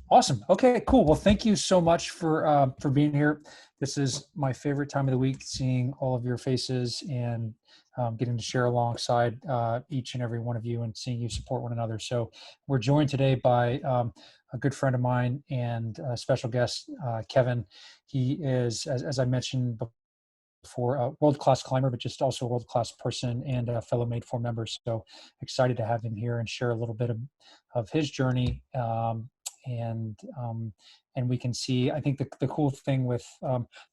Awesome. Okay, cool. Well, thank you so much for being here. This is my favorite time of the week, seeing all of your faces and getting to share alongside each and every one of you and seeing you support one another. So we're joined today by a good friend of mine and a special guest, Kevin. He is, as I mentioned before, a world-class climber, but just also a world-class person and a fellow Madefor member. So excited to have him here and share a little bit of his journey. And we can see, I think the cool thing with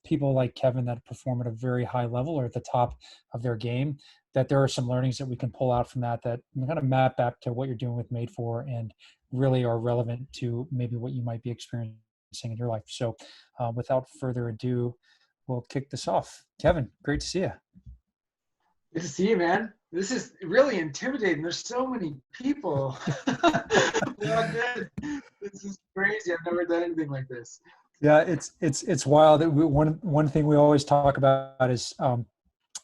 people like Kevin that perform at a very high level or at the top of their game, that there are some learnings that we can pull out from that kind of map back to what you're doing with Madefor and really are relevant to maybe what you might be experiencing in your life. So without further ado, we'll kick this off. Kevin, great to see you. Good to see you, man. This is really intimidating. There's so many people. This is crazy. I've never done anything like this. Yeah, it's wild. One thing we always talk about is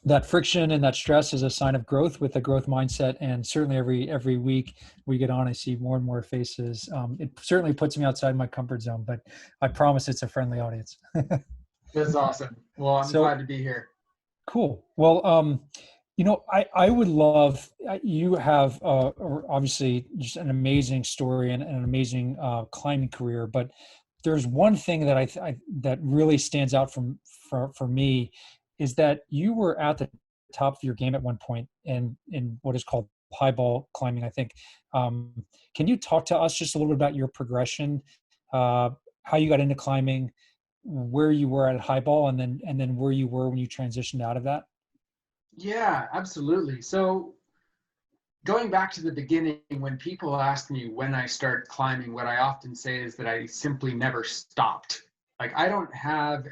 that friction and that stress is a sign of growth with a growth mindset. And certainly every week we get on, I see more and more faces. It certainly puts me outside my comfort zone, but I promise it's a friendly audience. That's awesome. Well, I'm glad to be here. Cool. Well, I would love, you have obviously just an amazing story and an amazing climbing career, but there's one thing that that really stands out for me is that you were at the top of your game at one point in what is called highball climbing, I think. Can you talk to us just a little bit about your progression, how you got into climbing, where you were at highball, and then where you were when you transitioned out of that? Yeah, absolutely. So going back to the beginning, when people ask me when I started climbing, what I often say is that I simply never stopped. Like, I don't have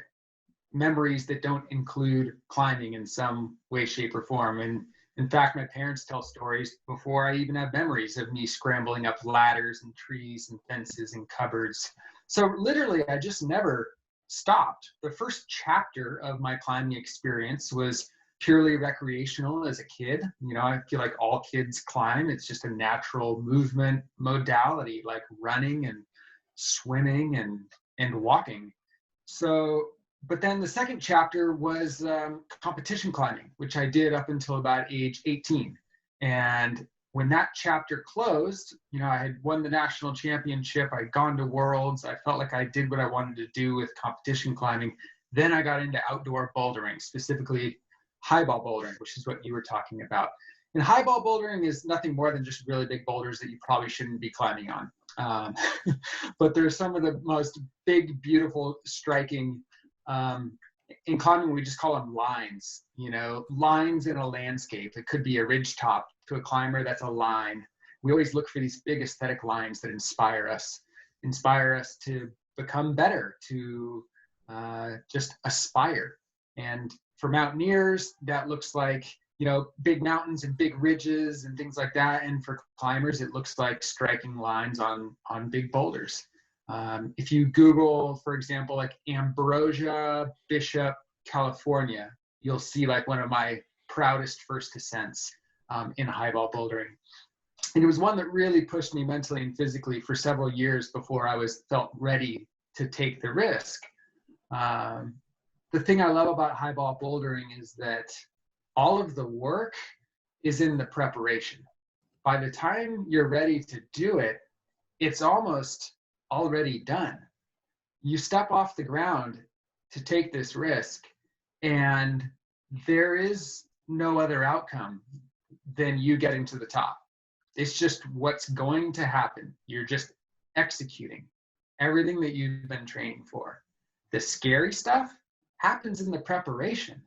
memories that don't include climbing in some way, shape, or form. And in fact, my parents tell stories before I even have memories of me scrambling up ladders and trees and fences and cupboards. So literally, I just never stopped. The first chapter of my climbing experience was purely recreational as a kid. I feel like all kids climb. It's just a natural movement modality, like running and swimming and walking. So, but then the second chapter was competition climbing, which I did up until about age 18. And when that chapter closed, I had won the national championship. I'd gone to worlds. I felt like I did what I wanted to do with competition climbing. Then I got into outdoor bouldering, specifically highball bouldering, which is what you were talking about. And highball bouldering is nothing more than just really big boulders that you probably shouldn't be climbing on. But there's some of the most big, beautiful, striking, in climbing, we just call them lines, lines in a landscape. It could be a ridge top. To a climber, that's a line. We always look for these big aesthetic lines that inspire us to become better, to just aspire. And for mountaineers, that looks like, big mountains and big ridges and things like that. And for climbers, it looks like striking lines on big boulders. If you Google, for example, like Ambrosia Bishop, California, you'll see like one of my proudest first ascents in highball bouldering. And it was one that really pushed me mentally and physically for several years before I felt ready to take the risk. The thing I love about highball bouldering is that all of the work is in the preparation. By the time you're ready to do it, it's almost already done. You step off the ground to take this risk, and there is no other outcome than you getting to the top. It's just what's going to happen. You're just executing everything that you've been training for. The scary stuff happens in the preparation.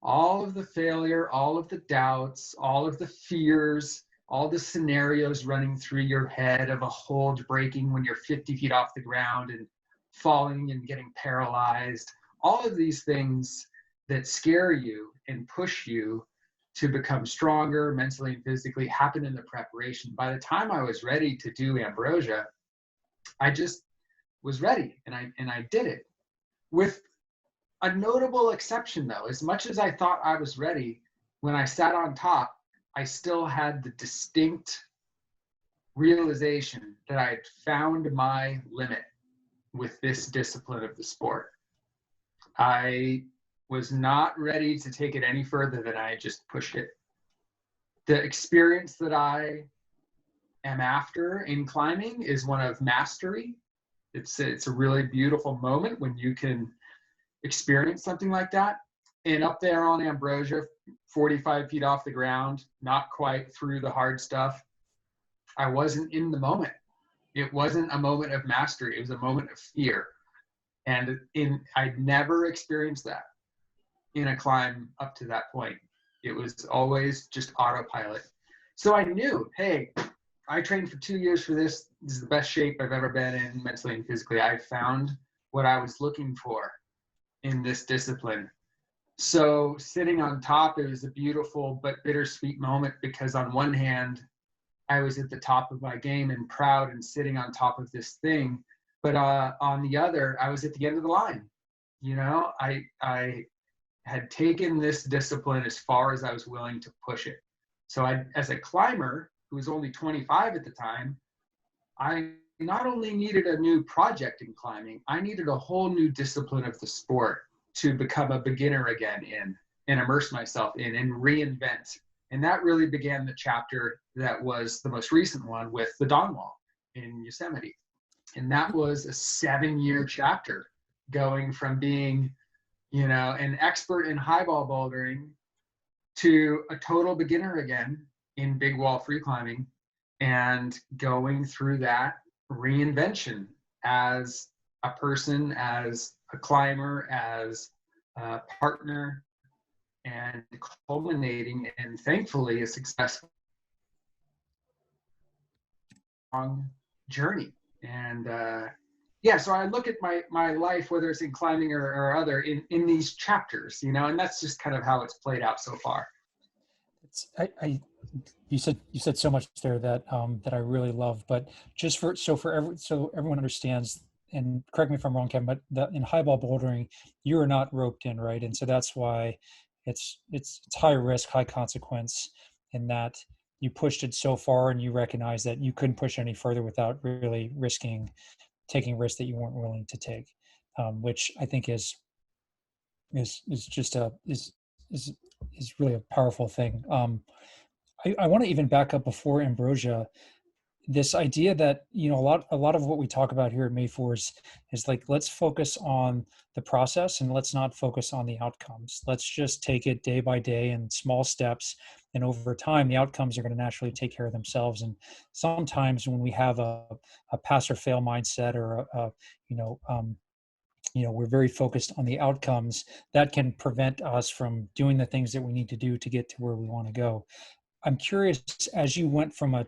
All of the failure, all of the doubts, all of the fears, all the scenarios running through your head of a hold breaking when you're 50 feet off the ground and falling and getting paralyzed, all of these things that scare you and push you to become stronger mentally and physically happen in the preparation. By the time I was ready to do Ambrosia, I just was ready and I did it. With a notable exception though, as much as I thought I was ready, when I sat on top, I still had the distinct realization that I had found my limit with this discipline of the sport. I was not ready to take it any further than I just pushed it. The experience that I am after in climbing is one of mastery. It's a really beautiful moment when you can experience something like that. And up there on Ambrosia, 45 feet off the ground, not quite through the hard stuff, I wasn't in the moment. It wasn't a moment of mastery. It was a moment of fear. And I'd never experienced that in a climb up to that point. It was always just autopilot. So I knew, hey, I trained for 2 years for this. This is the best shape I've ever been in, mentally and physically. I found what I was looking for in this discipline. So sitting on top, it was a beautiful but bittersweet moment, because on one hand, I was at the top of my game and proud and sitting on top of this thing. But on the other, I was at the end of the line. You know, I had taken this discipline as far as I was willing to push it. So as a climber who was only 25 at the time, I not only needed a new project in climbing, I needed a whole new discipline of the sport to become a beginner again in, and immerse myself in, and reinvent. And that really began the chapter that was the most recent one with the Dawn Wall in Yosemite. And that was a 7-year chapter, going from being, you know, an expert in highball bouldering to a total beginner again in big wall free climbing, and going through that reinvention as a person, as a climber, as a partner, and culminating and thankfully a successful journey. And yeah, so I look at my life, whether it's in climbing or other, in these chapters, you know, and that's just kind of how it's played out so far. You said so much there that that I really love, but just so everyone understands, and correct me if I'm wrong, Kevin, but in highball bouldering, you are not roped in, right? And so that's why it's high risk, high consequence, in that you pushed it so far and you recognize that you couldn't push any further without really taking risks that you weren't willing to take, which I think is really a powerful thing. I want to even back up before Ambrosia. This idea that, you know, a lot of what we talk about here at Madefor is like, let's focus on the process and let's not focus on the outcomes. Let's just take it day by day in small steps, and over time the outcomes are going to naturally take care of themselves. And sometimes when we have a pass or fail mindset, or we're very focused on the outcomes, that can prevent us from doing the things that we need to do to get to where we want to go. I'm curious, as you went from a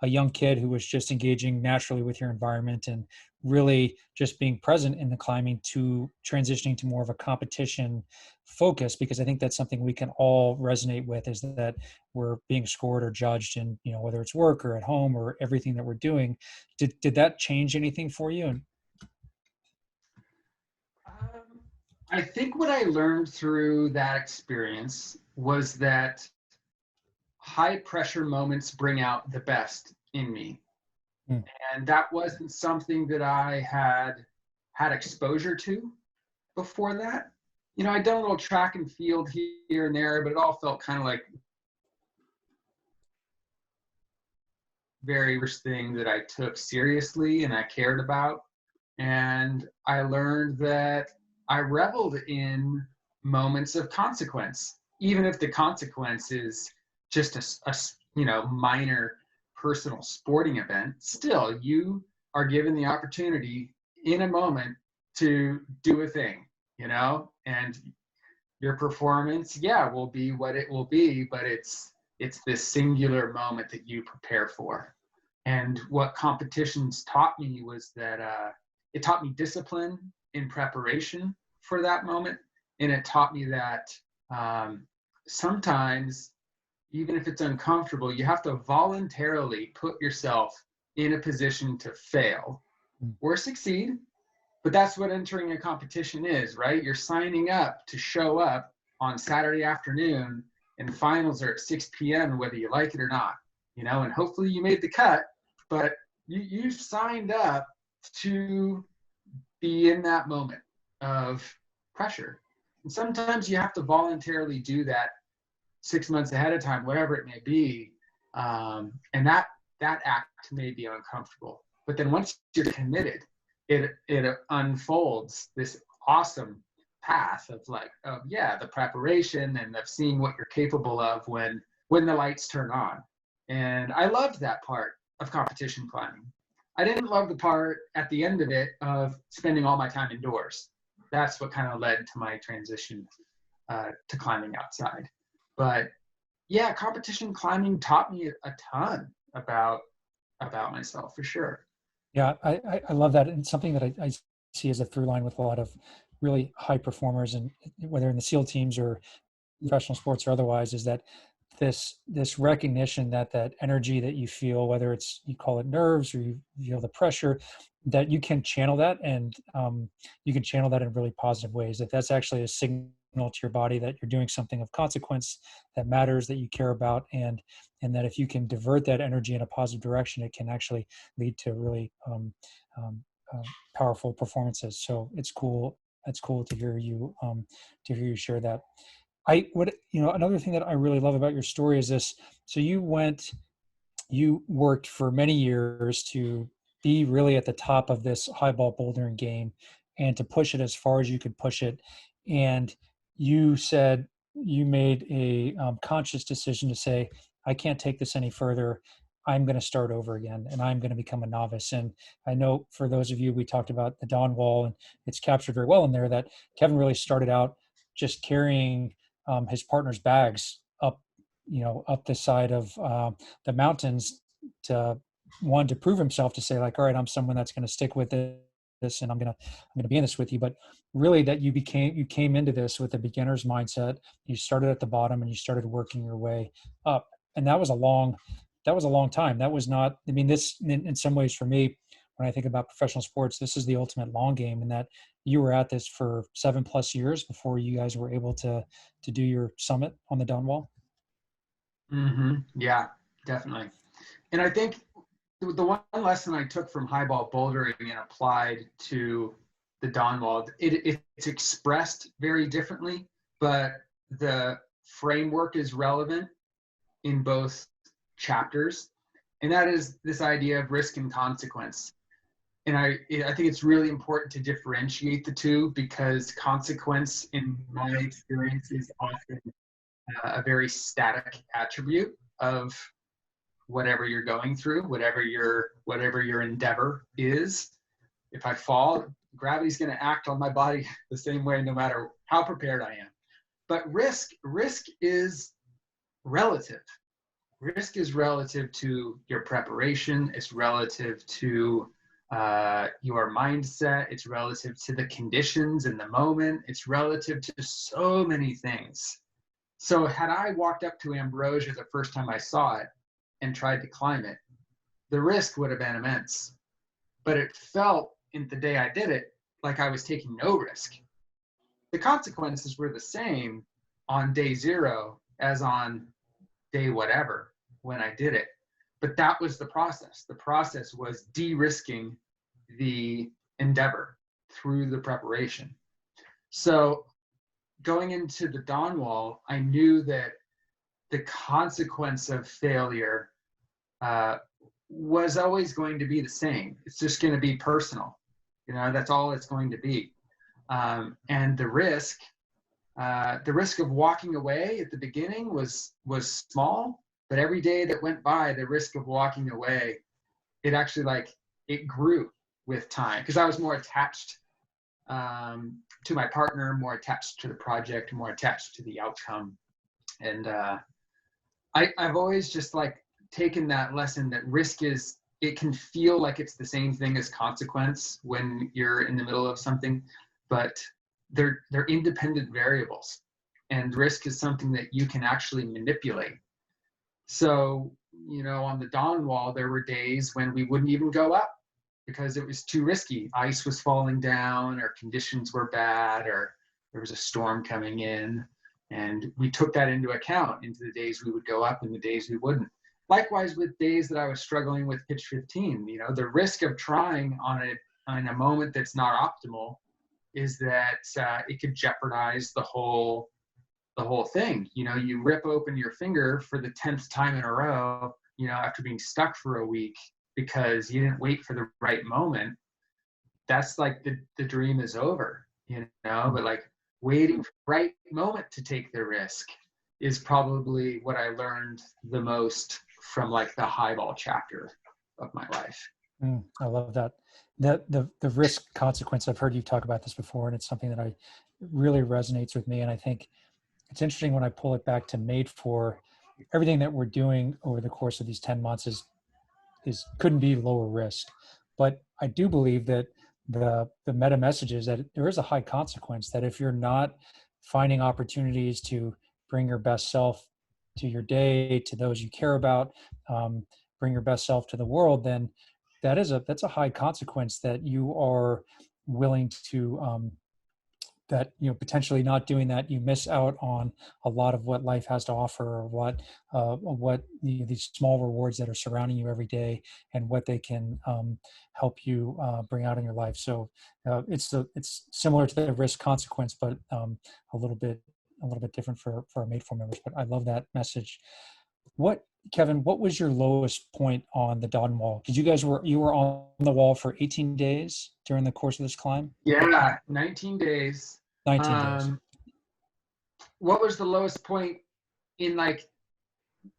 young kid who was just engaging naturally with your environment and really just being present in the climbing, to transitioning to more of a competition focus, because I think that's something we can all resonate with, is that we're being scored or judged, and, you know, whether it's work or at home or everything that we're doing. Did that change anything for you? I think what I learned through that experience was that high pressure moments bring out the best in me. And that wasn't something that I had exposure to before that. You know, I'd done a little track and field here and there, but it all felt kind of like very first thing that I took seriously and I cared about. And I learned that I reveled in moments of consequence, even if the consequence is just a minor personal sporting event. Still, you are given the opportunity in a moment to do a thing, you know, and your performance, will be what it will be, but it's this singular moment that you prepare for. And what competitions taught me was that it taught me discipline in preparation for that moment. And it taught me that sometimes, even if it's uncomfortable, you have to voluntarily put yourself in a position to fail or succeed. But that's what entering a competition is, right? You're signing up to show up on Saturday afternoon, and finals are at 6 p.m. whether you like it or not, you know, and hopefully you made the cut, but you've signed up to be in that moment of pressure. And sometimes you have to voluntarily do that 6 months ahead of time, whatever it may be. And that act may be uncomfortable. But then once you're committed, it unfolds this awesome path of the preparation and of seeing what you're capable of when the lights turn on. And I loved that part of competition climbing. I didn't love the part at the end of it of spending all my time indoors. That's what kind of led to my transition to climbing outside. But yeah, competition climbing taught me a ton about myself, for sure. Yeah, I love that. And something that I see as a through line with a lot of really high performers, and whether in the SEAL teams or professional sports or otherwise, is that this recognition that energy that you feel, whether it's, you call it nerves or you feel the pressure, that you can channel that, and you can channel that in really positive ways. That's actually a signal to your body that you're doing something of consequence, that matters, that you care about, and that if you can divert that energy in a positive direction, it can actually lead to really powerful performances. So it's cool. It's cool to hear you share that. Another thing that I really love about your story is this. So you worked for many years to be really at the top of this highball bouldering game and to push it as far as you could push it. And you said you made a conscious decision to say, I can't take this any further. I'm going to start over again, and I'm going to become a novice. And I know for those of you, we talked about the Dawn Wall, and it's captured very well in there that Kevin really started out just carrying his partner's bags up the side of the mountains to prove himself, to say like, all right, I'm someone that's going to stick with this, and I'm going to be in this with you. But really, that you came into this with a beginner's mindset. You started at the bottom and you started working your way up, and that was a long time. That was not, I mean, this in some ways for me, when I think about professional sports, this is the ultimate long game, and that you were at this for 7+ years before you guys were able to do your summit on the Dawn Wall. Mm-hmm. Yeah, definitely. And I think the one lesson I took from highball bouldering and applied to the Dawn Wall, it's expressed very differently, but the framework is relevant in both chapters. And that is this idea of risk and consequence. And I think it's really important to differentiate the two, because consequence, in my experience, is often a very static attribute of whatever you're going through, whatever your endeavor is. If I fall, gravity's going to act on my body the same way, no matter how prepared I am. But risk is relative. Risk is relative to your preparation. It's relative to your mindset. It's relative to the conditions in the moment. It's relative to so many things. So had I walked up to Ambrosia the first time I saw it and tried to climb it, the risk would have been immense. But it felt, in the day I did it, like I was taking no risk. The consequences were the same on day 0 as on day whatever when I did it. But that was the process. The process was de-risking the endeavor through the preparation. So going into the Dawn Wall, I knew that the consequence of failure was always going to be the same. It's just going to be personal. That's all it's going to be. And the risk of walking away at the beginning was small, but every day that went by, the risk of walking away, it actually it grew with time, because I was more attached to my partner, more attached to the project, more attached to the outcome. And I've always just taken that lesson that risk it can feel like it's the same thing as consequence when you're in the middle of something, but they're independent variables, and risk is something that you can actually manipulate. So, on the Dawn Wall, there were days when we wouldn't even go up because it was too risky. Ice was falling down, or conditions were bad, or there was a storm coming in. And we took that into account into the days we would go up and the days we wouldn't. likewise with days that I was struggling with pitch 15, the risk of trying on a moment that's not optimal is that it could jeopardize the whole thing. You rip open your finger for the 10th time in a row, after being stuck for a week because you didn't wait for the right moment. That's like the dream is over, but like waiting for the right moment to take the risk is probably what I learned the most from like the highball chapter of my life. I love that. The risk consequence, I've heard you talk about this before, and it's something that really resonates with me. And I think it's interesting when I pull it back to Madefor, everything that we're doing over the course of these 10 months couldn't be lower risk. But I do believe that the meta message is that there is a high consequence, that if you're not finding opportunities to bring your best self to your day, to those you care about, bring your best self to the world, then that's a high consequence that you are willing to that potentially not doing that, you miss out on a lot of what life has to offer, or what these small rewards that are surrounding you every day, and what they can help you bring out in your life. So it's similar to the risk consequence, but a little bit different for our Madefor members. But I love that message. Kevin, what was your lowest point on the Dodden Wall? Because you were on the wall for 18 days during the course of this climb? Yeah, 19 days. 19 days. What was the lowest point in like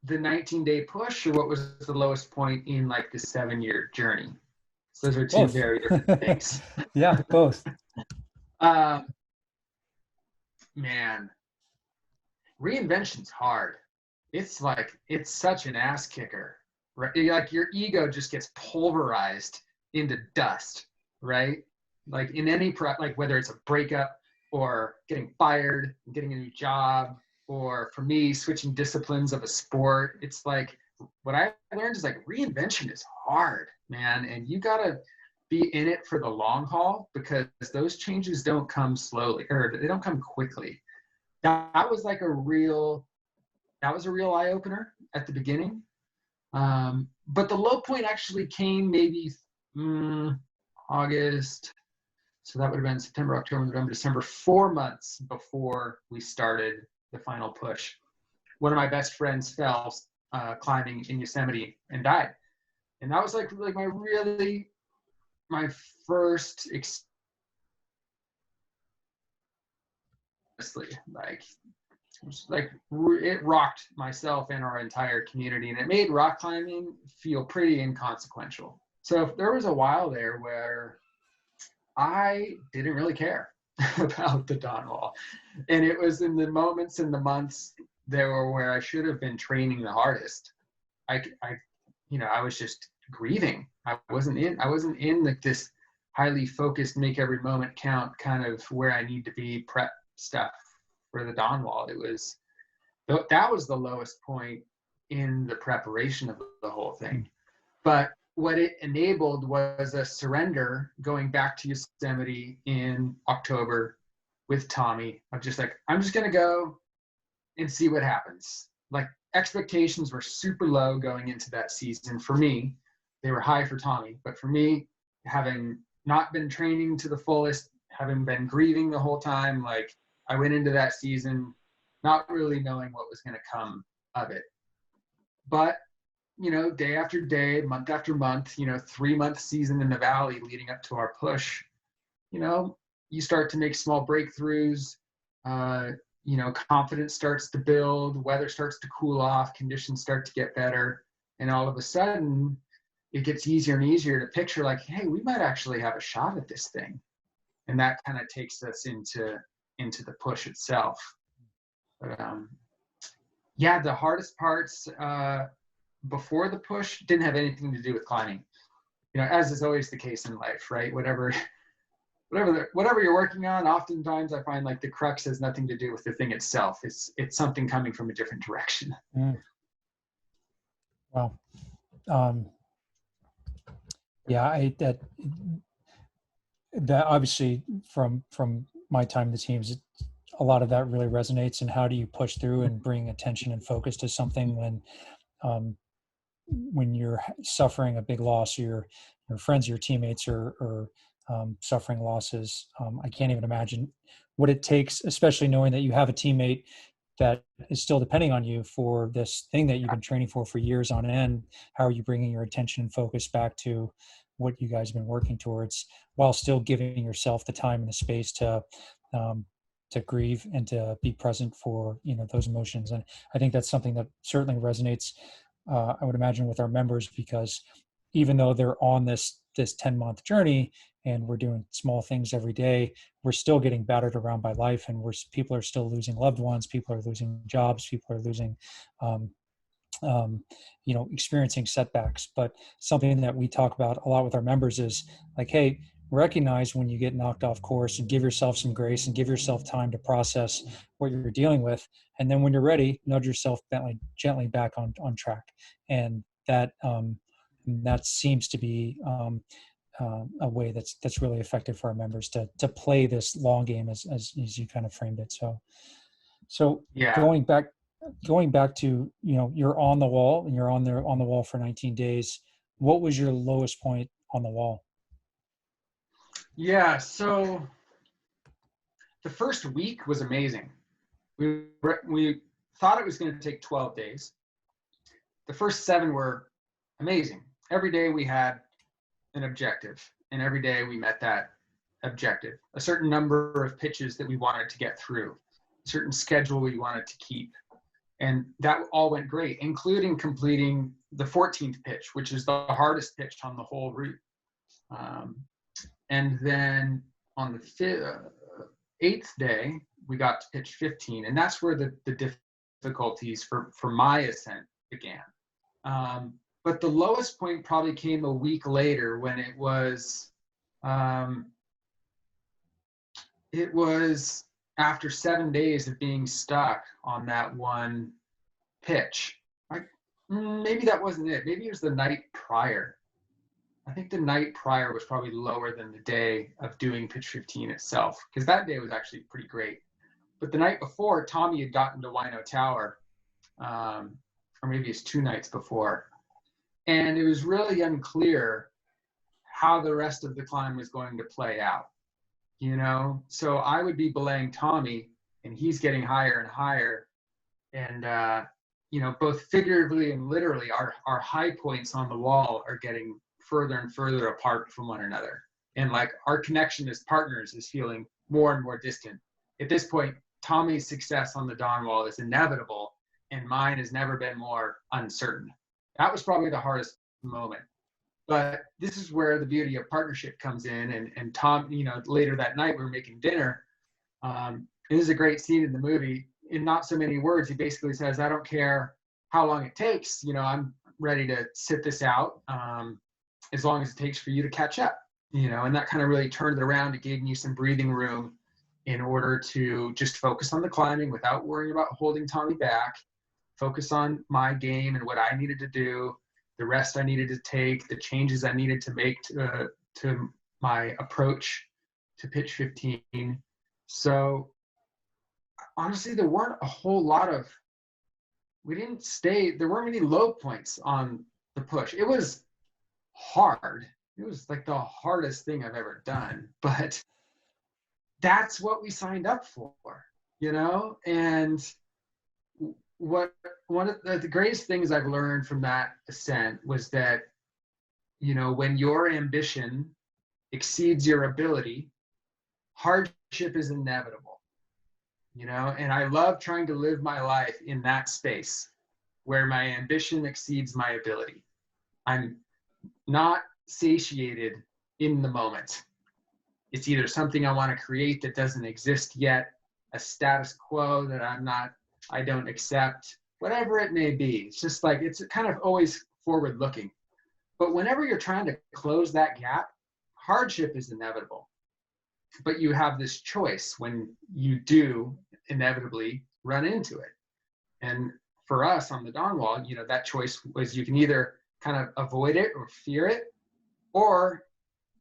the 19-day push, or what was the lowest point in like the 7-year journey? So those are two very different things. Yeah, both. Man, reinvention's hard. It's such an ass kicker, right? Like your ego just gets pulverized into dust, right? Like in any like whether it's a breakup or getting fired, getting a new job, or for me, switching disciplines of a sport. It's like, what I learned is like reinvention is hard, man. And you gotta be in it for the long haul, because those changes don't come slowly, or they don't come quickly. That was a real eye opener at the beginning. But the low point actually came maybe August. So that would have been September, October, November, December, 4 months before we started the final push. One of my best friends fell climbing in Yosemite and died. And that was like my first it rocked myself and our entire community, and it made rock climbing feel pretty inconsequential. So there was a while there where I didn't really care about the Dawn Wall. And it was in the moments and the months there were where I should have been training the hardest. I was just grieving. I wasn't in like this highly focused, make every moment count kind of where I need to be prep stuff for the Dawn Wall. That was the lowest point in the preparation of the whole thing. But what it enabled was a surrender going back to Yosemite in October with Tommy. I'm just going to go and see what happens. Like, expectations were super low going into that season. For me, they were high for Tommy. But for me, having not been training to the fullest, having been grieving the whole time, like, I went into that season not really knowing what was going to come of it. But day after day, month after month, 3-month season in the valley leading up to our push, you start to make small breakthroughs, confidence starts to build, weather starts to cool off, conditions start to get better. And all of a sudden it gets easier and easier to picture like, hey, we might actually have a shot at this thing. And that kind of takes us into the push itself. But the hardest parts, before the push didn't have anything to do with climbing, as is always the case in life, right? Whatever you're working on, oftentimes I find like the crux has nothing to do with the thing itself. It's something coming from a different direction. Wow. That obviously from my time in the teams, a lot of that really resonates. And how do you push through and bring attention and focus to something when when you're suffering a big loss, your friends, your teammates are suffering losses. I can't even imagine what it takes, especially knowing that you have a teammate that is still depending on you for this thing that you've been training for years on end. How are you bringing your attention and focus back to what you guys have been working towards, while still giving yourself the time and the space to grieve and to be present for, those emotions? And I think that's something that certainly resonates, I would imagine, with our members, because even though they're on this 10-month journey and we're doing small things every day, we're still getting battered around by life, and people are still losing loved ones, people are losing jobs, people are losing experiencing setbacks. But something that we talk about a lot with our members is like, hey, recognize when you get knocked off course and give yourself some grace and give yourself time to process what you're dealing with. And then when you're ready, nudge yourself gently back on track. And that seems to be a way that's really effective for our members to play this long game as you kind of framed it. So Yeah. going back to, you're on the wall and you're on the wall for 19 days. What was your lowest point on the wall? Yeah. So the first week was amazing. We thought it was going to take 12 days. The first 7 were amazing. Every day we had an objective, and every day we met that objective. A certain number of pitches that we wanted to get through, a certain schedule we wanted to keep. And that all went great, including completing the 14th pitch, which is the hardest pitch on the whole route. And then on the 8th day, we got to pitch 15. And that's where the difficulties for my ascent began. But the lowest point probably came a week later, when it was after 7 days of being stuck on that one pitch. Maybe that wasn't it. Maybe it was the night prior. I think the night prior was probably lower than the day of doing pitch 15 itself, because that day was actually pretty great. But the night before, Tommy had gotten to Wino Tower, or maybe it's 2 nights before. And it was really unclear how the rest of the climb was going to play out. So I would be belaying Tommy, and he's getting higher and higher. And, both figuratively and literally, our high points on the wall are getting further and further apart from one another. And like our connection as partners is feeling more and more distant. At this point, Tommy's success on the Dawn Wall is inevitable, and mine has never been more uncertain. That was probably the hardest moment. But this is where the beauty of partnership comes in. And Tom, later that night we were making dinner. This is a great scene in the movie. In not so many words, he basically says, I don't care how long it takes. I'm ready to sit this out as long as it takes for you to catch up. And that kind of really turned it around. It gave me some breathing room in order to just focus on the climbing without worrying about holding Tommy back, focus on my game and what I needed to do, the rest I needed to take, the changes I needed to make to my approach to pitch 15. So honestly, there weren't a whole lot of, there weren't many low points on the push. It was hard. It was like the hardest thing I've ever done, but that's what we signed up for, and one of the greatest things I've learned from that ascent was that, when your ambition exceeds your ability, hardship is inevitable, and I love trying to live my life in that space where my ambition exceeds my ability. I'm not satiated in the moment. It's either something I want to create that doesn't exist yet, a status quo that I don't accept, whatever it may be. It's just like, it's kind of always forward looking. But whenever you're trying to close that gap, hardship is inevitable. But you have this choice when you do inevitably run into it. And for us on the Dawn Wall, that choice was, you can either kind of avoid it or fear it, or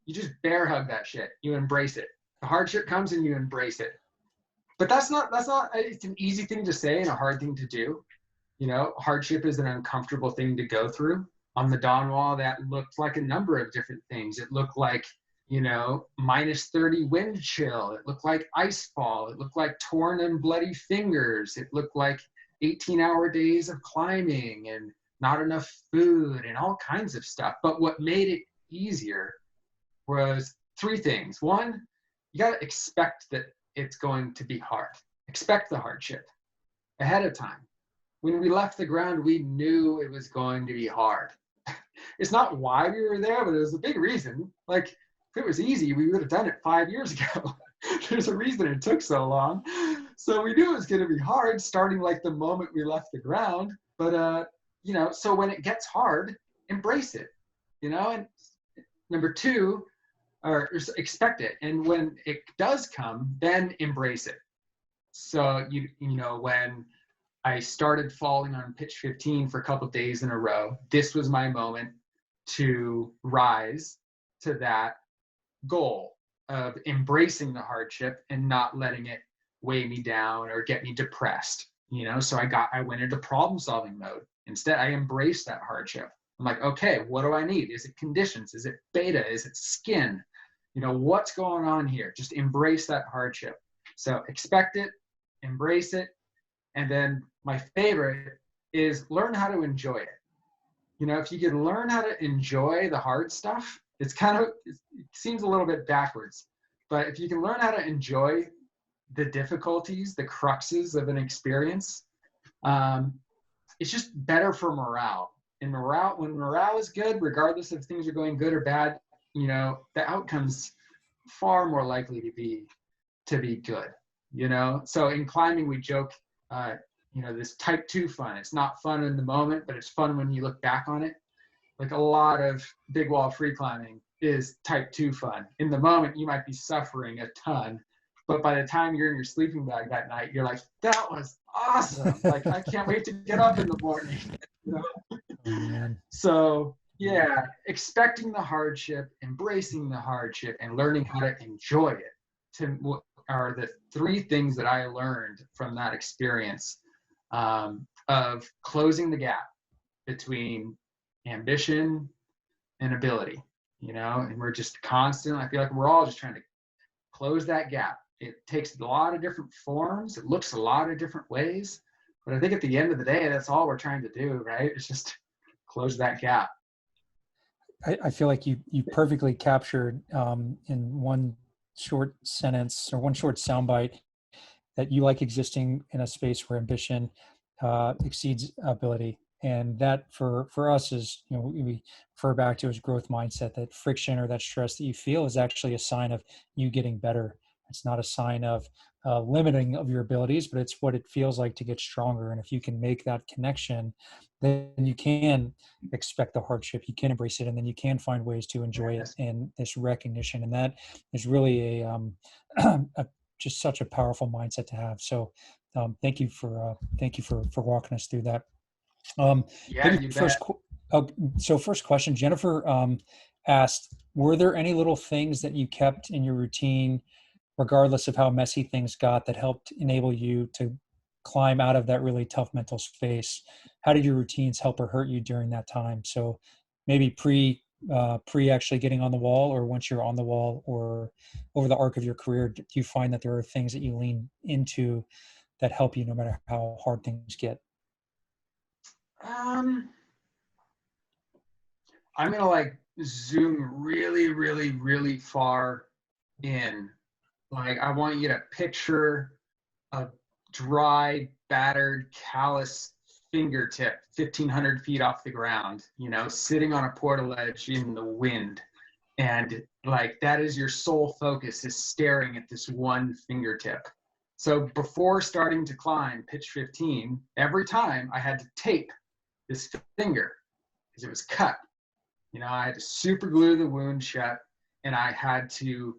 you just bear hug that shit. You embrace it. The hardship comes and you embrace it. But that's not, it's an easy thing to say and a hard thing to do. Hardship is an uncomfortable thing to go through. on the dawn wall that looked like a number of different things. It looked like, minus 30 wind chill. It looked like ice fall. It looked like torn and bloody fingers. It looked like 18-hour days of climbing and not enough food and all kinds of stuff. But what made it easier was three things. One, you got to expect that it's going to be hard. Expect the hardship ahead of time. When we left the ground, we knew it was going to be hard. It's not why we were there, but it was a big reason. Like, if it was easy, we would have done it 5 years ago. There's a reason it took so long. So we knew it was going to be hard starting like the moment we left the ground. But, so when it gets hard, embrace it, and number two, or expect it. And when it does come, then embrace it. So, when I started falling on pitch 15 for a couple of days in a row, this was my moment to rise to that goal of embracing the hardship and not letting it weigh me down or get me depressed. So I went into problem solving mode. Instead, I embraced that hardship. I'm like, okay, what do I need? Is it conditions? Is it beta? Is it skin? What's going on here? Just embrace that hardship. So expect it, embrace it. And then my favorite is learn how to enjoy it. If you can learn how to enjoy the hard stuff, it seems a little bit backwards, but if you can learn how to enjoy the difficulties, the cruxes of an experience, it's just better for morale. And when morale is good, regardless if things are going good or bad, the outcome's far more likely to be good. So in climbing, we joke, this type 2 fun. It's not fun in the moment, but it's fun when you look back on it. Like a lot of big wall free climbing is type 2 fun. In the moment, you might be suffering a ton, but by the time you're in your sleeping bag that night, you're like, that was awesome. Like, I can't wait to get up in the morning. Oh, man. So yeah, expecting the hardship, embracing the hardship, and learning how to enjoy it are the three things that I learned from that experience of closing the gap between ambition and ability, and we're just constant. I feel like we're all just trying to close that gap. It takes a lot of different forms. It looks a lot of different ways, but I think at the end of the day, that's all we're trying to do, right? It's just close that gap. I feel like you perfectly captured in one short sentence or one short soundbite that you like existing in a space where ambition exceeds ability. And that for us is, we refer back to as growth mindset. That friction or that stress that you feel is actually a sign of you getting better. It's not a sign of limiting of your abilities, but it's what it feels like to get stronger. And if you can make that connection, then you can expect the hardship, you can embrace it, and then you can find ways to enjoy it. And this recognition, and that is really just such a powerful mindset to have. So thank you for walking us through that. Yeah, you first, first question, Jennifer asked, were there any little things that you kept in your routine, regardless of how messy things got, that helped enable you to climb out of that really tough mental space? How did your routines help or hurt you during that time? So maybe pre actually getting on the wall, or once you're on the wall, or over the arc of your career, do you find that there are things that you lean into that help you no matter how hard things get? I'm gonna zoom really, really, really far in. Like, I want you to picture a dry, battered, callous fingertip 1,500 feet off the ground, sitting on a portaledge in the wind. And that is your sole focus, is staring at this one fingertip. So before starting to climb pitch 15, every time I had to tape this finger because it was cut. I had to super glue the wound shut, and I had to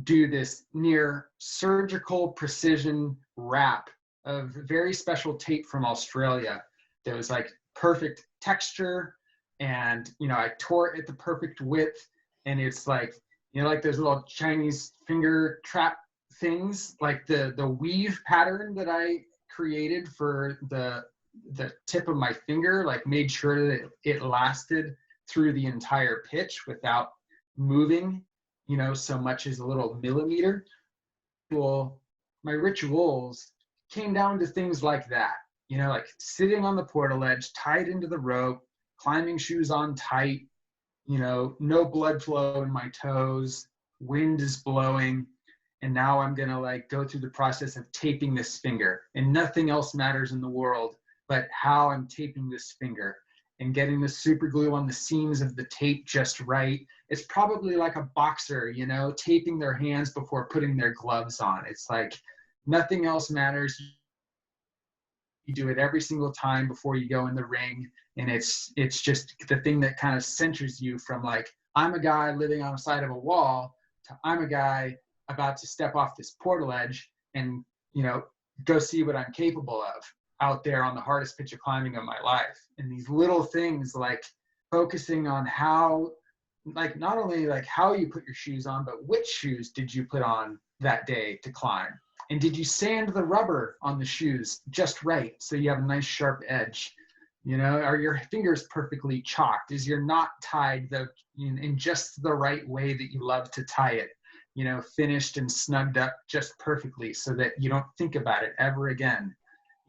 do this near surgical precision wrap of very special tape from Australia that was perfect texture, and I tore it at the perfect width, and it's like those little Chinese finger trap things, the weave pattern that I created for the tip of my finger, made sure that it lasted through the entire pitch without moving, so much as a little millimeter. Well, my rituals came down to things like that, like sitting on the portaledge, tied into the rope, climbing shoes on tight, no blood flow in my toes, wind is blowing. And now I'm going to like go through the process of taping this finger, and nothing else matters in the world but how I'm taping this finger and getting the super glue on the seams of the tape just right. It's probably like a boxer, taping their hands before putting their gloves on. It's like nothing else matters. You do it every single time before you go in the ring. And it's just the thing that kind of centers you from like, I'm a guy living on the side of a wall to I'm a guy about to step off this portaledge and, go see what I'm capable of out there on the hardest pitch of climbing of my life. And these little things like focusing on how, like not only like how you put your shoes on, but which shoes did you put on that day to climb? And did you sand the rubber on the shoes just right so you have a nice sharp edge? Are your fingers perfectly chalked? Is your knot tied in just the right way that you love to tie it? Finished and snugged up just perfectly so that you don't think about it ever again.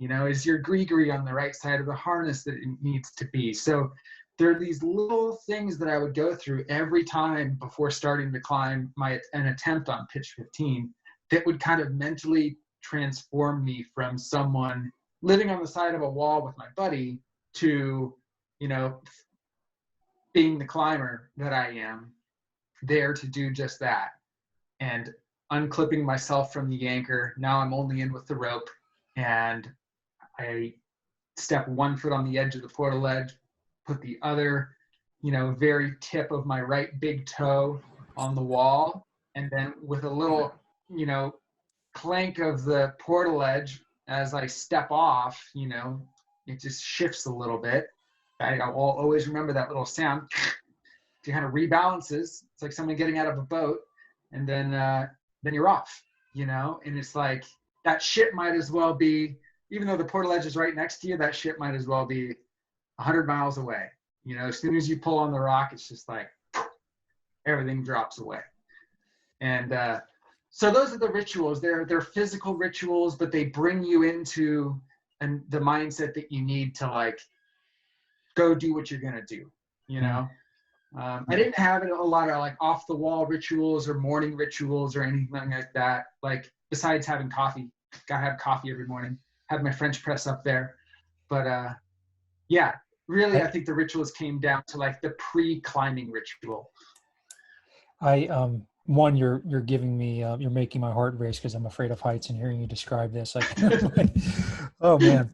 Is your gree-gree on the right side of the harness that it needs to be? So there are these little things that I would go through every time before starting to climb an attempt on pitch 15 that would kind of mentally transform me from someone living on the side of a wall with my buddy to, being the climber that I am, there to do just that. And unclipping myself from the anchor. Now I'm only in with the rope, and I step one foot on the edge of the portaledge, put the other, very tip of my right big toe on the wall. And then with a little, clank of the portaledge as I step off, it just shifts a little bit. I'll always remember that little sound. It kind of rebalances. It's like someone getting out of a boat, and then you're off, and it's like that ship might as well be, even though the portaledge is right next to you, that ship might as well be 100 miles away. As soon as you pull on the rock, it's just like everything drops away. And so those are the rituals. They're physical rituals, but they bring you into the mindset that you need to like go do what you're gonna do. I didn't have a lot of like off the wall rituals or morning rituals or anything like that. Like besides having coffee, gotta have coffee every morning. Have my French press up there, but yeah, really, I think the rituals came down to like the pre-climbing ritual. One, you're giving me, you're making my heart race because I'm afraid of heights, and hearing you describe this, like, oh man,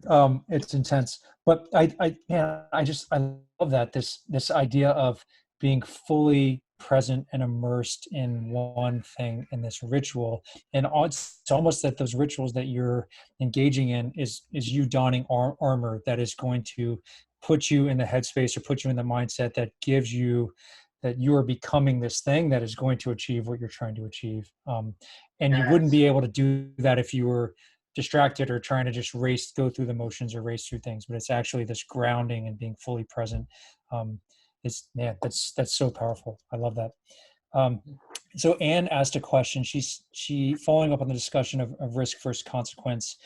it's intense. But I love that this idea of being fully present and immersed in one thing in this ritual, and it's almost that those rituals that you're engaging in is you donning armor that is going to put you in the headspace or put you in the mindset that gives you that you are becoming this thing that is going to achieve what you're trying to achieve. And Yes. You wouldn't be able to do that if you were distracted or trying to just go through the motions or race through things, but it's actually this grounding and being fully present. That's so powerful. I love that. So Anne asked a question. She following up on the discussion of risk versus consequence.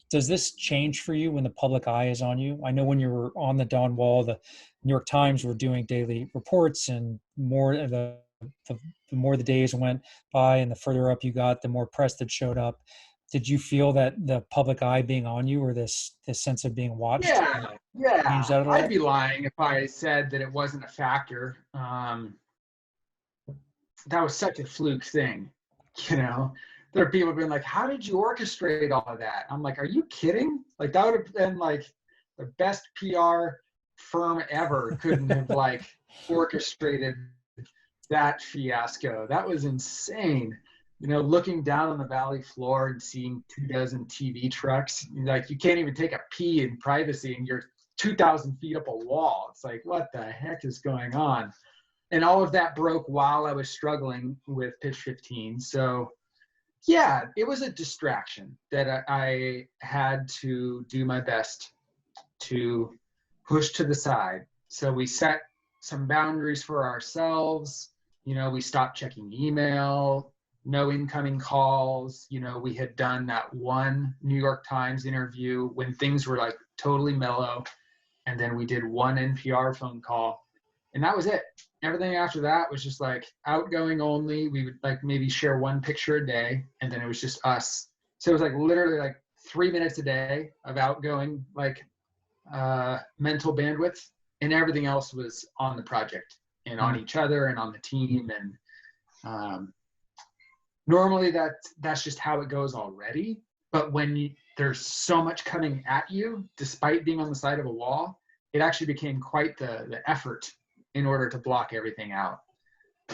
Does this change for you when the public eye is on you? I know when you were on the Dawn Wall, the New York Times were doing daily reports, and the more the days went by and the further up you got, the more press that showed up. Did you feel that the public eye being on you, or this sense of being watched? Yeah. I'd be lying if I said that it wasn't a factor. That was such a fluke thing, There are people being like, how did you orchestrate all of that? I'm like, are you kidding? Like, that would have been like the best PR firm ever couldn't have like orchestrated that fiasco. That was insane. Looking down on the valley floor and seeing 24 TV trucks, like you can't even take a pee in privacy and you're 2,000 feet up a wall. It's like, what the heck is going on? And all of that broke while I was struggling with pitch 15. So yeah, it was a distraction that I had to do my best to push to the side. So we set some boundaries for ourselves. You know, we stopped checking email, no incoming calls. You know, we had done that one New York Times interview when things were like totally mellow. And then we did one NPR phone call, and that was it. Everything after that was just like outgoing only. We would like maybe share one picture a day, and then it was just us. So it was like literally like 3 minutes a day of outgoing, like mental bandwidth, and everything else was on the project and on each other and on the team. And normally that's just how it goes already. But when there's so much coming at you, despite being on the side of a wall, it actually became quite the effort in order to block everything out.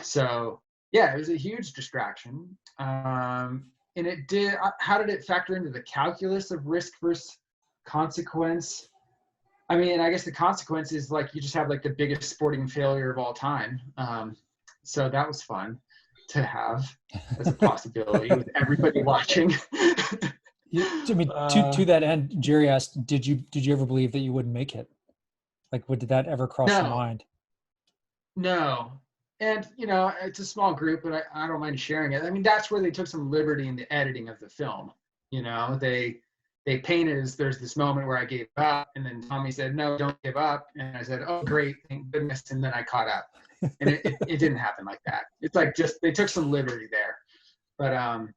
So yeah, it was a huge distraction. And it did, how did it factor into the calculus of risk versus consequence? I mean, I guess the consequence is like you just have like the biggest sporting failure of all time. So that was fun to have as a possibility with everybody watching. I mean, to that end, Jerry asked, did you ever believe that you wouldn't make it? Like, did that ever cross your mind? No. And, you know, it's a small group, but I don't mind sharing it. I mean, that's where they took some liberty in the editing of the film. You know, they painted as there's this moment where I gave up, and then Tommy said, no, don't give up. And I said, oh, great, thank goodness. And then I caught up. And it didn't happen like that. It's like just, they took some liberty there. But,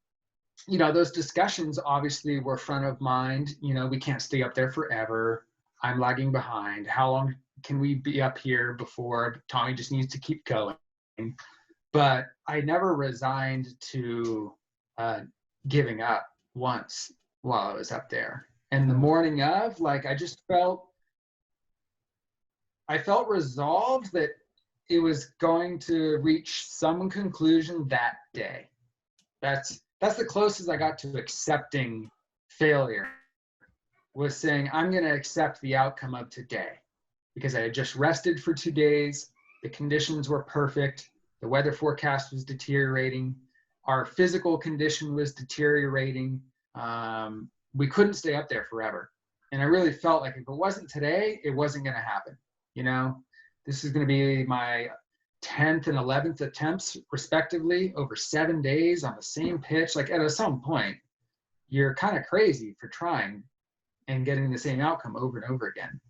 you know, those discussions obviously were front of mind. You know, we can't stay up there forever. I'm lagging behind. How long can we be up here before Tommy just needs to keep going? But I never resigned to giving up once while I was up there. And the morning of, like, I felt resolved that it was going to reach some conclusion that day. That's the closest I got to accepting failure, was saying, I'm going to accept the outcome of today, because I had just rested for 2 days. The conditions were perfect. The weather forecast was deteriorating. Our physical condition was deteriorating. We couldn't stay up there forever. And I really felt like if it wasn't today, it wasn't going to happen. You know, this is going to be my 10th and 11th attempts respectively over 7 days on the same pitch. Like at some point, you're kind of crazy for trying and getting the same outcome over and over again.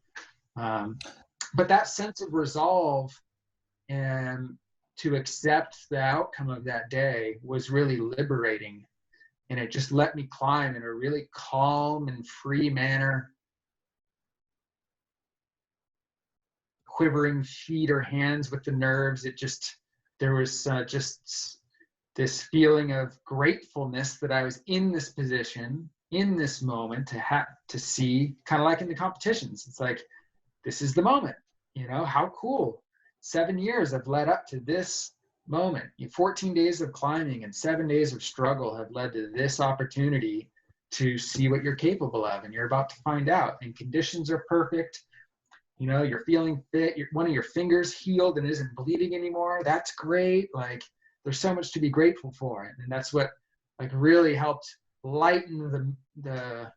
But that sense of resolve and to accept the outcome of that day was really liberating. And it just let me climb in a really calm and free manner. Quivering feet or hands with the nerves. There was just this feeling of gratefulness that I was in this position, in this moment to see, kind of like in the competitions. It's like, this is the moment, you know, how cool. 7 years have led up to this moment. 14 days of climbing and 7 days of struggle have led to this opportunity to see what you're capable of, and you're about to find out. And conditions are perfect. You know, you're feeling fit. One of your fingers healed and isn't bleeding anymore. That's great. Like, there's so much to be grateful for. And that's what like really helped lighten the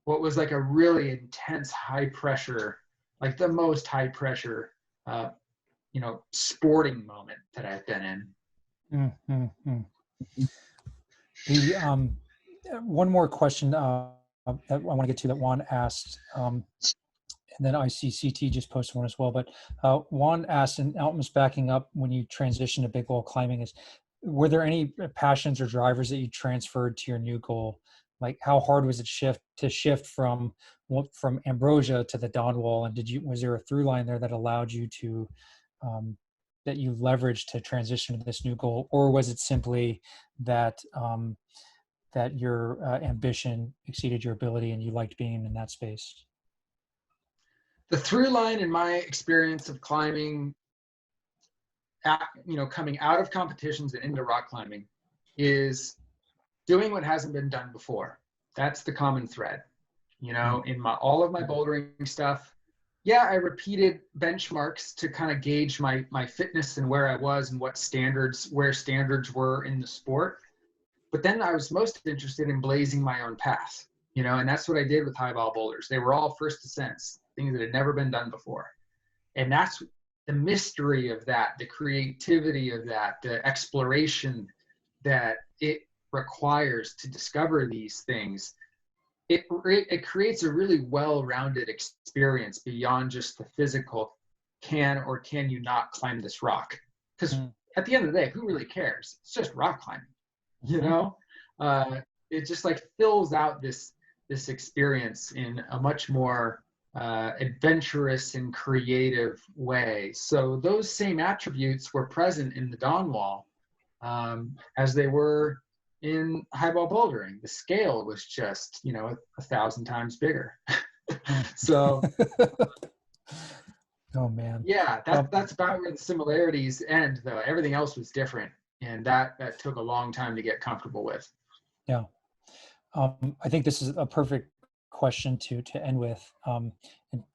what was like a really intense high pressure, like the most high pressure, you know, sporting moment that I've been in. The one more question that I want to get to that Juan asked, and then I see CT just posted one as well. But Juan asked, and Elton's backing up, when you transition to big wall climbing, were there any passions or drivers that you transferred to your new goal? Like, how hard was it to shift from Ambrosia to the Dawn Wall? And was there a through line there that allowed you to, that you leveraged to transition to this new goal? Or was it simply that, that your ambition exceeded your ability and you liked being in that space? The through line in my experience of climbing, you know, coming out of competitions and into rock climbing, is doing what hasn't been done before. That's the common thread. You know, in all of my bouldering stuff, yeah, I repeated benchmarks to kind of gauge my fitness and where I was and where standards were in the sport. But then I was most interested in blazing my own path, you know, and that's what I did with high ball boulders. They were all first ascents, things that had never been done before. And that's the mystery of that, the creativity of that, the exploration that it requires to discover these things, it creates a really well-rounded experience beyond just the physical can or can you not climb this rock. Because at the end of the day, who really cares? It's just rock climbing, you know? It just like fills out this experience in a much more adventurous and creative way. So those same attributes were present in the Dawn Wall as they were in highball bouldering. The scale was just, 1,000 times bigger. So oh man, yeah, that's about where the similarities end, though. Everything else was different, and that took a long time to get comfortable with. Yeah. I think this is a perfect question to end with. And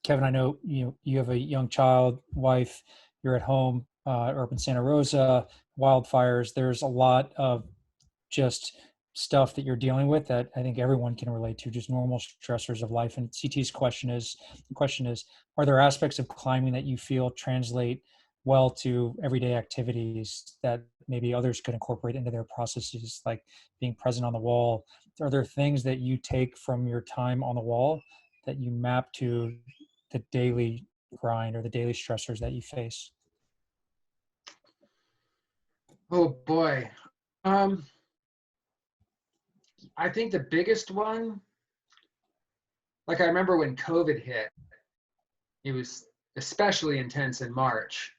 Kevin, I know you have a young child, wife, you're at home up in Santa Rosa, wildfires. There's a lot of just stuff that you're dealing with that I think everyone can relate to, just normal stressors of life. And CT's question is, are there aspects of climbing that you feel translate well to everyday activities that maybe others could incorporate into their processes, like being present on the wall? Are there things that you take from your time on the wall that you map to the daily grind or the daily stressors that you face? Oh boy. I think the biggest one, like I remember when COVID hit, it was especially intense in March.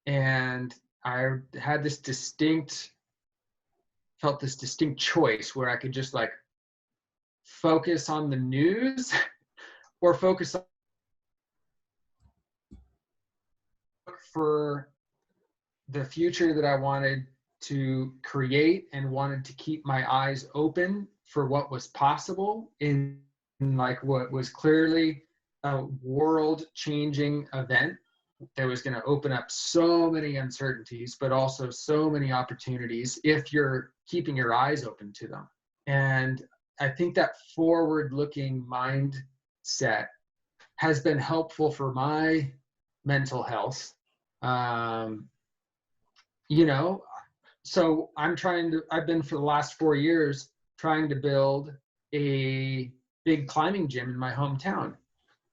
And I had felt this distinct choice where I could just like focus on the news or focus on for the future that I wanted to create and wanted to keep my eyes open for what was possible in like what was clearly a world-changing event that was going to open up so many uncertainties, but also so many opportunities if you're keeping your eyes open to them. And I think that forward-looking mindset has been helpful for my mental health. So I've been for the last 4 years trying to build a big climbing gym in my hometown.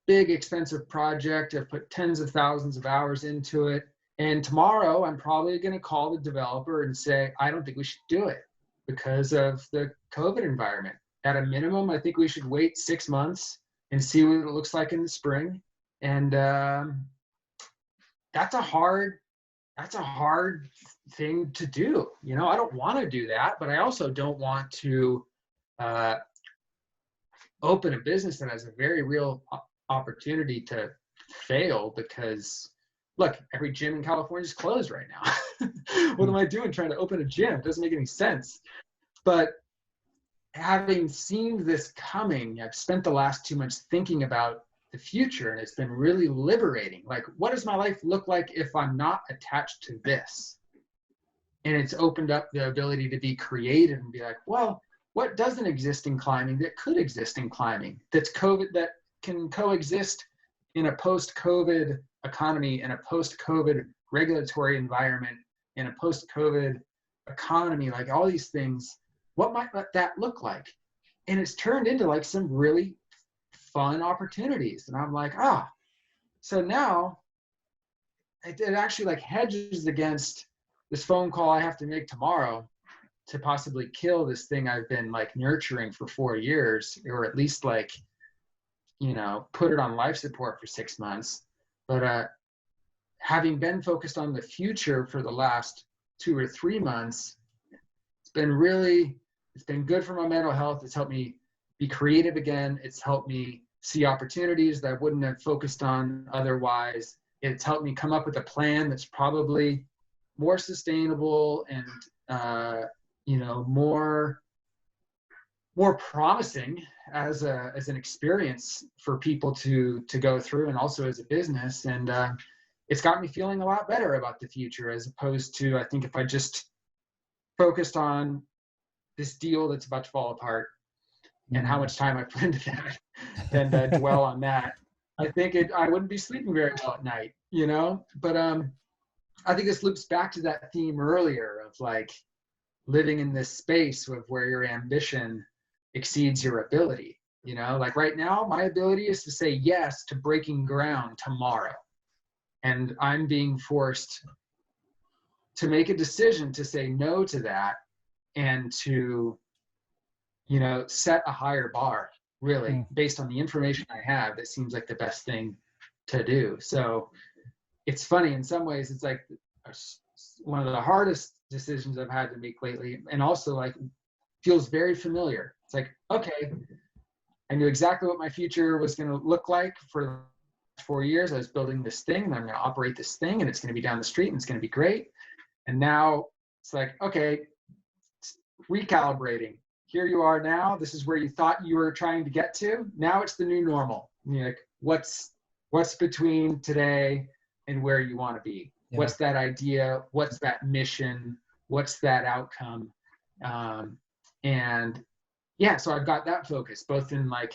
Big, expensive project. I've put tens of thousands of hours into it. And tomorrow I'm probably going to call the developer and say, I don't think we should do it because of the COVID environment. At a minimum, I think we should wait 6 months and see what it looks like in the spring. And that's a hard thing to do. I don't want to do that, but I also don't want to open a business that has a very real opportunity to fail because look, every gym in California is closed right now. What am I doing trying to open a gym? It doesn't make any sense. But having seen this coming, I've spent the last 2 months thinking about the future, and it's been really liberating. Like, what does my life look like if I'm not attached to this? And it's opened up the ability to be creative and be like, well, what doesn't exist in climbing that could exist in climbing? That's COVID, that can coexist in a post-COVID economy, in a post-COVID regulatory environment, in a post-COVID economy, like all these things. What might that look like? And it's turned into like some really fun opportunities. And I'm like, so now it actually like hedges against this phone call I have to make tomorrow to possibly kill this thing I've been like nurturing for 4 years, or at least like, put it on life support for 6 months. But having been focused on the future for the last 2 or 3 months, it's been good for my mental health. It's helped me be creative again. It's helped me see opportunities that I wouldn't have focused on otherwise. It's helped me come up with a plan that's probably more sustainable and more promising as an experience for people to go through, and also as a business. And it's got me feeling a lot better about the future, as opposed to, I think, if I just focused on this deal that's about to fall apart and how much time I put into that, then dwell on that. I think I wouldn't be sleeping very well at night, you know? But I think this loops back to that theme earlier of like living in this space of where your ambition exceeds your ability. You know, like right now, my ability is to say yes to breaking ground tomorrow. And I'm being forced to make a decision to say no to that and to, you know, set a higher bar, really, Mm, based on the information I have. That seems like the best thing to do. So it's funny in some ways. It's like one of the hardest decisions I've had to make lately, and also like feels very familiar. It's like, okay, I knew exactly what my future was going to look like for 4 years. I was building this thing, and I'm going to operate this thing, and it's going to be down the street, and it's going to be great. And now it's like, okay, recalibrating. Here you are now. This is where you thought you were trying to get to. Now it's the new normal. And you're like, what's between today and where you want to be? yeah. What's that idea? What's that mission? What's that outcome? And yeah, so I've got that focus both in like,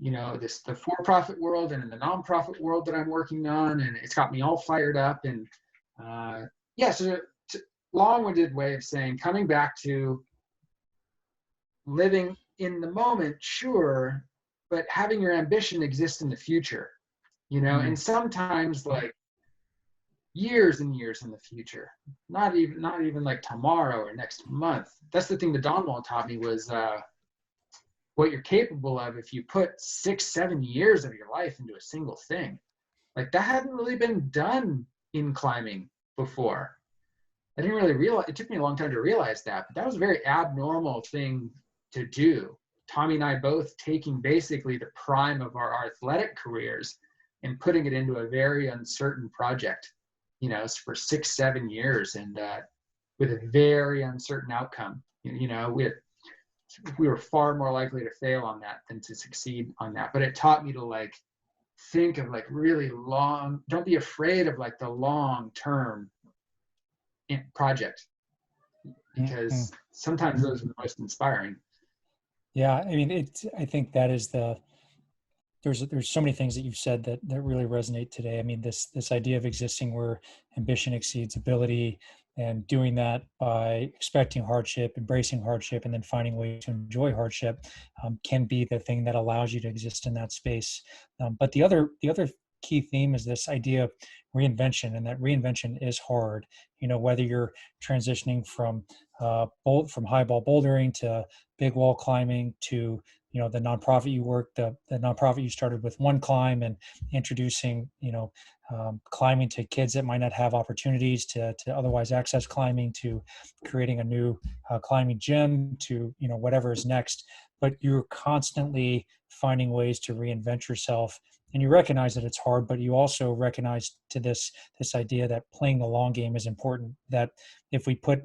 you know, the for-profit world and in the nonprofit world that I'm working on, and it's got me all fired up. And yeah, so long-winded way of saying, coming back to living in the moment, sure, but having your ambition exist in the future, you know, Mm, and sometimes like years and years in the future, not even like tomorrow or next month. That's the thing that Donwall taught me was what you're capable of if you put 6-7 years of your life into a single thing. Like that hadn't really been done in climbing before. I didn't really realize, it took me a long time to realize that, but that was a very abnormal thing to do. Tommy and I both taking basically the prime of our athletic careers and putting it into a very uncertain project, you know, for 6-7 years, and with a very uncertain outcome. You know, we were far more likely to fail on that than to succeed on that. But it taught me to like think of like really long, don't be afraid of like the long term project, mm, mm. because sometimes those are the most inspiring. Yeah, I mean, I think that is there's so many things that you've said that really resonate today. I mean, this idea of existing where ambition exceeds ability, and doing that by expecting hardship, embracing hardship, and then finding ways to enjoy hardship can be the thing that allows you to exist in that space. But the other key theme is this idea of reinvention, and that reinvention is hard. You know, whether you're transitioning from from high ball bouldering to big wall climbing to, you know, the nonprofit you work, the nonprofit you started with one climb, and introducing, you know, climbing to kids that might not have opportunities to otherwise access climbing, to creating a new climbing gym, to, you know, whatever is next. But you're constantly finding ways to reinvent yourself, and you recognize that it's hard, but you also recognize to this idea that playing the long game is important. That if we put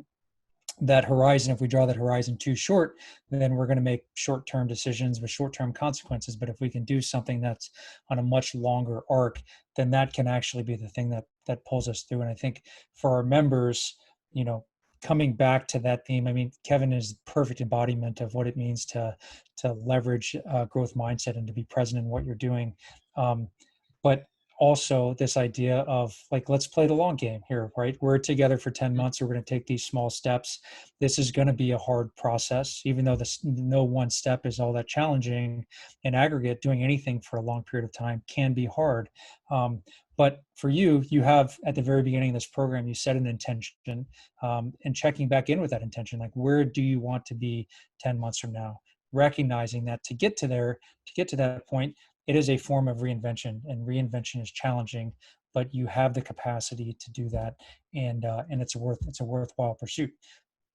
that horizon, if we draw that horizon too short, then we're going to make short-term decisions with short-term consequences. But if we can do something that's on a much longer arc, then that can actually be the thing that pulls us through. And I think for our members, you know, coming back to that theme, I mean, Kevin is the perfect embodiment of what it means to leverage growth mindset and to be present in what you're doing. But also this idea of like, let's play the long game here, right? We're together for 10 months. We're going to take these small steps. This is going to be a hard process, even though no one step is all that challenging. In aggregate, doing anything for a long period of time can be hard. But for you, you have at the very beginning of this program, you set an intention, and checking back in with that intention, like where do you want to be 10 months from now? Recognizing that to get to that point, it is a form of reinvention, and reinvention is challenging, but you have the capacity to do that, and it's a worthwhile pursuit.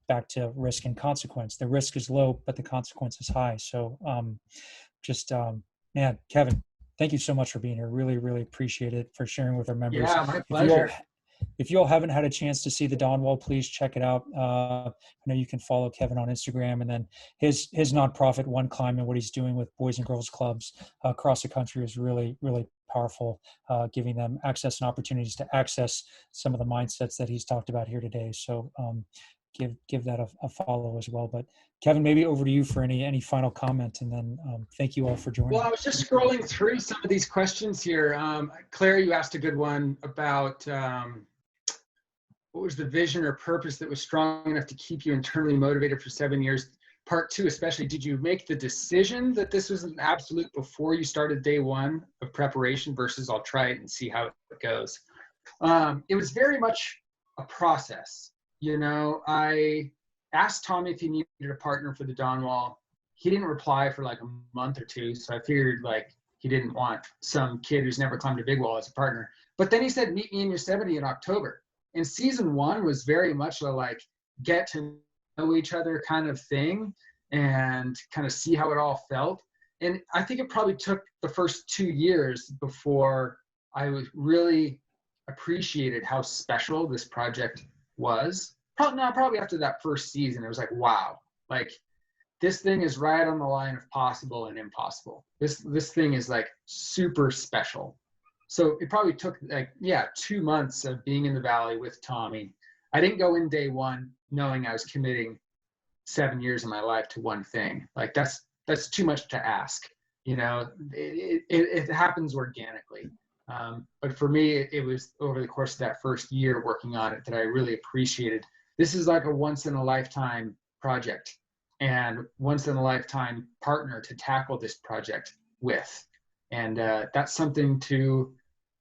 Back to risk and consequence. The risk is low, but the consequence is high. So, just man, Kevin, thank you so much for being here. Really, really appreciate it, for sharing with our members. Yeah, my If you all pleasure. if you all haven't had a chance to see the Dawn Wall, please check it out. I know you can follow Kevin on Instagram, and then his nonprofit One Climb and what he's doing with boys and girls clubs across the country is really, really powerful, giving them access and opportunities to access some of the mindsets that he's talked about here today. So give that a follow as well. But Kevin, maybe over to you for any final comment, and then thank you all for joining. Well, I was just scrolling through some of these questions here. Claire, you asked a good one about what was the vision or purpose that was strong enough to keep you internally motivated for 7 years? Part two, especially, did you make the decision that this was an absolute before you started day one of preparation versus I'll try it and see how it goes? It was very much a process. You know, I asked Tommy if he needed a partner for the Dawn Wall. He didn't reply for like a month or two, so I figured like he didn't want some kid who's never climbed a big wall as a partner. But then he said, meet me in Yosemite in October. And season one was very much a like get to know each other kind of thing and kind of see how it all felt. And I think it probably took the first 2 years before I was really appreciated how special this project was. Probably after that first season, it was like, wow, like this thing is right on the line of possible and impossible. This thing is like super special. So it probably took like, 2 months of being in the valley with Tommy. I didn't go in day one knowing I was committing 7 years of my life to one thing. Like that's too much to ask. You know, it happens organically. But for me, it was over the course of that first year working on it that I really appreciated. This is like a once in a lifetime project and once in a lifetime partner to tackle this project with. And that's something to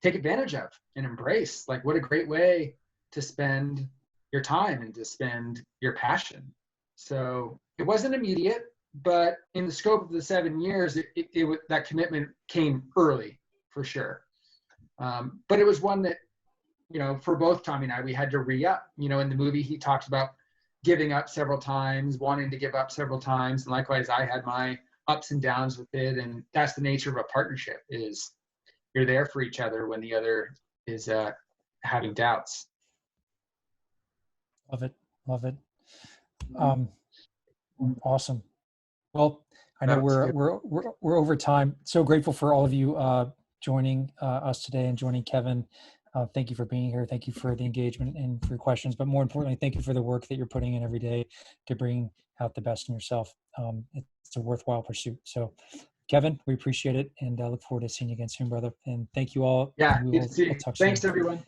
take advantage of and embrace. Like what a great way to spend your time and to spend your passion. So it wasn't immediate, but in the scope of the 7 years, that commitment came early for sure. But it was one that, you know, for both Tommy and I, we had to re-up. You know, in the movie, he talks about giving up several times, wanting to give up several times. And likewise, I had my ups and downs with it. And that's the nature of a partnership, is you're there for each other when the other is having doubts. Love it. Love it. Awesome. Well, I know we're over time. So grateful for all of you joining us today and joining Kevin. Thank you for being here. Thank you for the engagement and for your questions. But more importantly, thank you for the work that you're putting in every day to bring out the best in yourself. It's a worthwhile pursuit. So, Kevin, we appreciate it and look forward to seeing you again soon, brother. And thank you all. Yeah, good to see you. Thanks, soon. everyone.